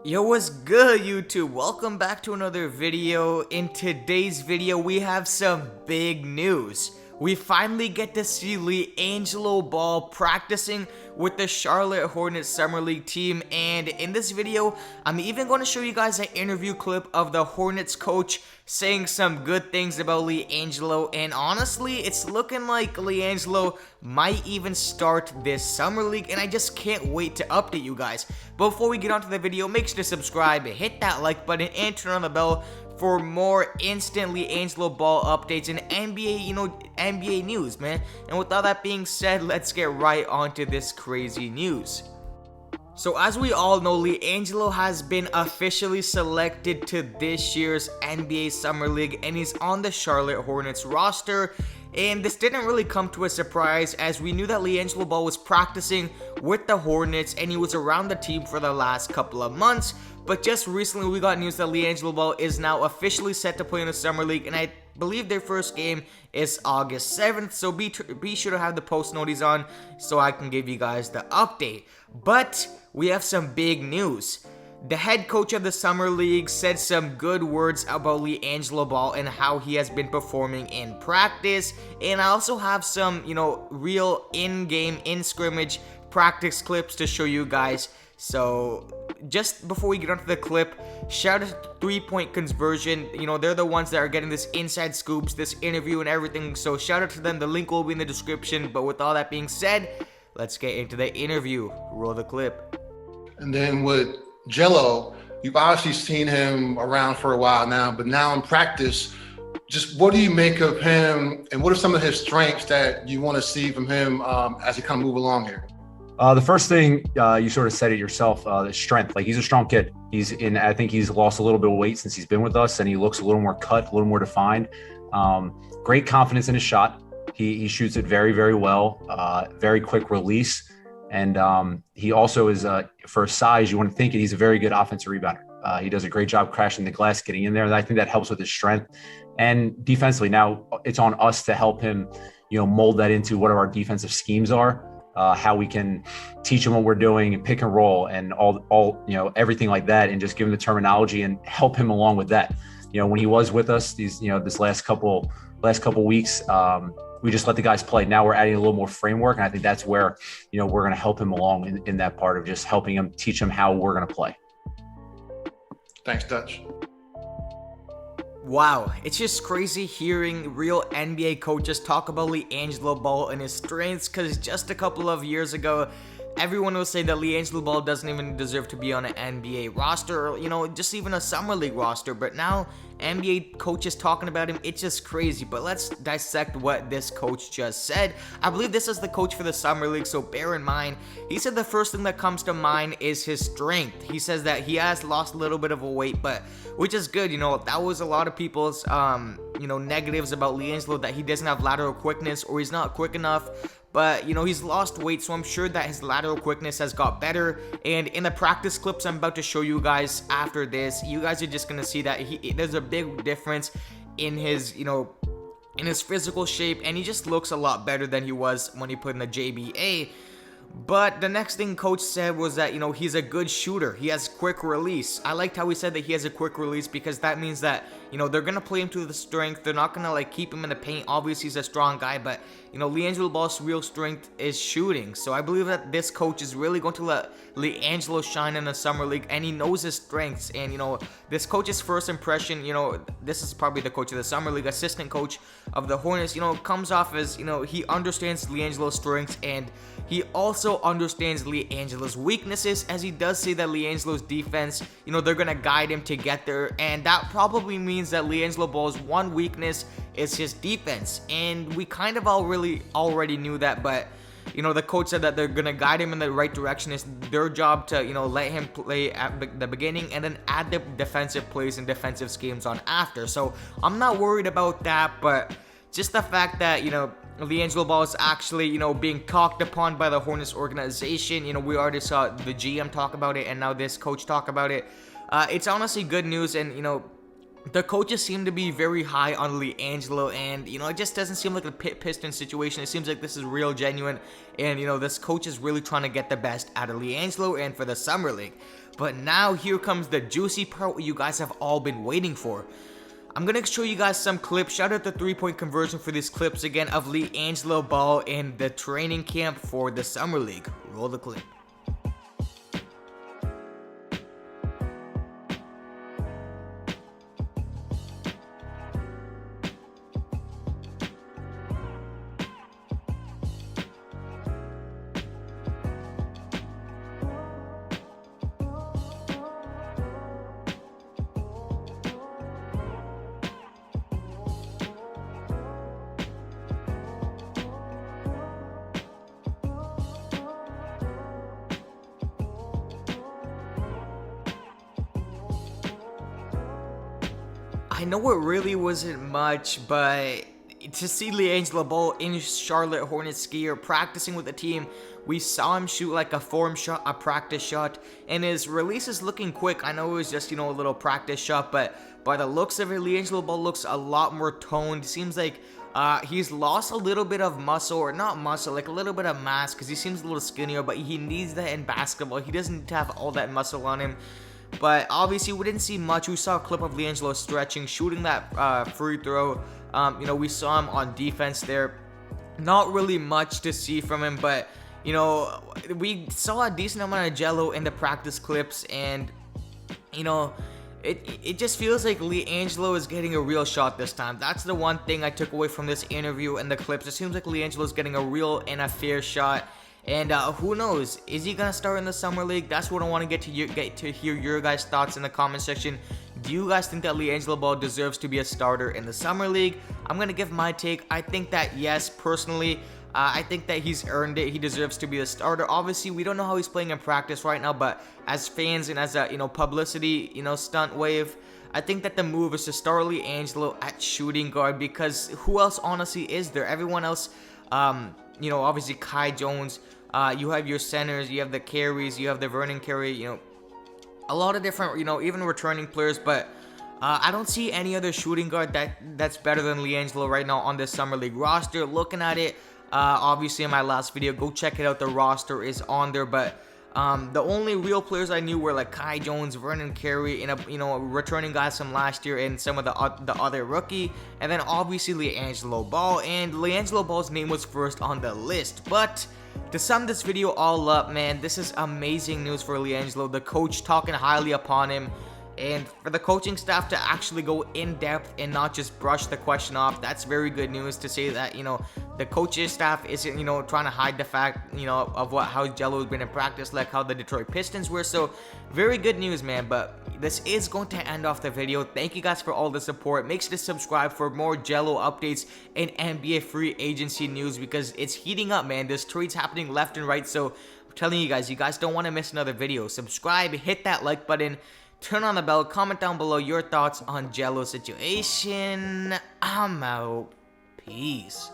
Yo, what's good, YouTube? Welcome back to another video. In today's video, we have some big news. We finally get to see Liangelo Ball practicing with the Charlotte Hornets Summer League team, and in this video, I'm even going to show you guys an interview clip of the Hornets coach saying some good things about Liangelo, and honestly, it's looking like Liangelo might even start this Summer League, and I just can't wait to update you guys. Before we get on to the video, make sure to subscribe, hit that like button, and turn on the bell for more instant Liangelo Ball updates and NBA news, man. And with all that being said, let's get right onto this crazy news. So as we all know, Liangelo has been officially selected to this year's NBA Summer League, and he's on the Charlotte Hornets roster. And this didn't really come to a surprise, as we knew that Liangelo Ball was practicing with the Hornets and he was around the team for the last couple of months. But just recently we got news that Liangelo Ball is now officially set to play in the Summer League, and I believe their first game is August 7th, so be sure to have the post notice on so I can give you guys the update. But we have some big news. The head coach of the Summer League said some good words about Liangelo Ball and how he has been performing in practice. And I also have some, real in-game, in-scrimmage practice clips to show you guys. So just before we get onto the clip, shout out to 3-point conversion. They're the ones that are getting this inside scoops, this interview and everything. So shout out to them. The link will be in the description. But with all that being said, let's get into the interview. Roll the clip. And then with Gelo, you've obviously seen him around for a while now, but now in practice, just what do you make of him, and what are some of his strengths that you want to see from him as he kind of move along here? The first thing, you sort of said it yourself, the strength. Like, he's a strong kid. I think he's lost a little bit of weight since he's been with us, and he looks a little more cut, a little more defined. Great confidence in his shot. He shoots it very, very well. Very quick release. And he also is, for size, you want to think he's a very good offensive rebounder. He does a great job crashing the glass, getting in there. And I think that helps with his strength. And defensively, now it's on us to help him, mold that into what our defensive schemes are, how we can teach him what we're doing and pick and roll and all everything like that, and just give him the terminology and help him along with that. When he was with us, this last couple weeks, we just let the guys play. Now we're adding a little more framework, and I think that's where, we're going to help him along in that part of just helping him, teach him how we're going to play. Thanks, Dutch. Wow, it's just crazy hearing real NBA coaches talk about Liangelo Ball and his strengths, because just a couple of years ago, everyone will say that Liangelo Ball doesn't even deserve to be on an NBA roster, or, just even a Summer League roster. But now NBA coaches talking about him, it's just crazy. But let's dissect what this coach just said. I believe this is the coach for the Summer League, so bear in mind. He said the first thing that comes to mind is his strength. He says that he has lost a little bit of a weight, but which is good. That was a lot of people's negatives about Liangelo, that he doesn't have lateral quickness or he's not quick enough. But, he's lost weight, so I'm sure that his lateral quickness has got better. And in the practice clips I'm about to show you guys after this, you guys are just going to see that there's a big difference in his, in his physical shape. And he just looks a lot better than he was when he put in the JBA. But the next thing coach said was that, he's a good shooter. He has quick release. I liked how he said that he has a quick release, because that means that, they're going to play him to the strength. They're not going to, keep him in the paint. Obviously, he's a strong guy, but, Liangelo Ball's real strength is shooting. So I believe that this coach is really going to let Liangelo shine in the Summer League, and he knows his strengths. And, this coach's first impression, this is probably the coach of the Summer League, assistant coach of the Hornets, comes off as, he understands Liangelo's strengths, and he also understands Liangelo's weaknesses, as he does say that Liangelo's defense, they're going to guide him to get there. And that probably means that Liangelo Ball's one weakness is his defense. And we kind of already knew that, but, the coach said that they're going to guide him in the right direction. It's their job to, let him play at the beginning and then add the defensive plays and defensive schemes on after. So I'm not worried about that, but just the fact that, Liangelo Ball is actually, being talked upon by the Hornets organization. We already saw the GM talk about it, and now this coach talk about it. It's honestly good news, and, the coaches seem to be very high on Liangelo, and, it just doesn't seem like a Piston situation. It seems like this is real genuine, and, this coach is really trying to get the best out of Liangelo and for the Summer League. But now here comes the juicy part what you guys have all been waiting for. I'm gonna show you guys some clips. Shout out the 3-point conversion for these clips again of Liangelo Ball in the training camp for the Summer League. Roll the clip. I know it really wasn't much, but to see Liangelo Ball in Charlotte Hornets gear practicing with the team, we saw him shoot like a form shot, a practice shot, and his release is looking quick. I know it was just, a little practice shot, but by the looks of it, Liangelo Ball looks a lot more toned. Seems like he's lost a little bit of muscle, or not muscle, like a little bit of mass, because he seems a little skinnier, but he needs that in basketball. He doesn't need to have all that muscle on him. But obviously, we didn't see much. We saw a clip of Liangelo stretching, shooting that free throw. We saw him on defense there. Not really much to see from him, but, we saw a decent amount of Gelo in the practice clips, and, it just feels like Liangelo is getting a real shot this time. That's the one thing I took away from this interview and the clips. It seems like Liangelo is getting a real and a fair shot. And who knows? Is he gonna start in the Summer League? That's what I want to get to hear your guys' thoughts in the comment section. Do you guys think that Liangelo Ball deserves to be a starter in the Summer League? I'm gonna give my take. I think that yes, personally. I think that he's earned it. He deserves to be a starter. Obviously, we don't know how he's playing in practice right now, but as fans and as a publicity stunt wave, I think that the move is to start Liangelo at shooting guard, because who else honestly is there? Everyone else. Obviously Kai Jones, you have your centers, you have the carries, you have the Vernon Carey, a lot of different, even returning players, but I don't see any other shooting guard that's better than Liangelo right now on this Summer League roster. Looking at it, obviously in my last video, go check it out, the roster is on there, but the only real players I knew were like Kai Jones, Vernon Carey, and returning guys from last year, and some of the other rookie, and then obviously Liangelo Ball. And Liangelo Ball's name was first on the list. But to sum this video all up, man, this is amazing news for Liangelo. The coach talking highly upon him, and for the coaching staff to actually go in depth and not just brush the question off, that's very good news. To say that the coaching staff isn't trying to hide the fact of how Gelo's been in practice, like how the Detroit Pistons were. So very good news, man. But this is going to end off the video. Thank you guys for all the support. Make sure to subscribe for more Gelo updates and NBA free agency news, because it's heating up, man. There's trades happening left and right, so I'm telling you guys don't want to miss another video. Subscribe, hit that like button, turn on the bell, comment down below your thoughts on Gelo's situation. I'm out. Peace.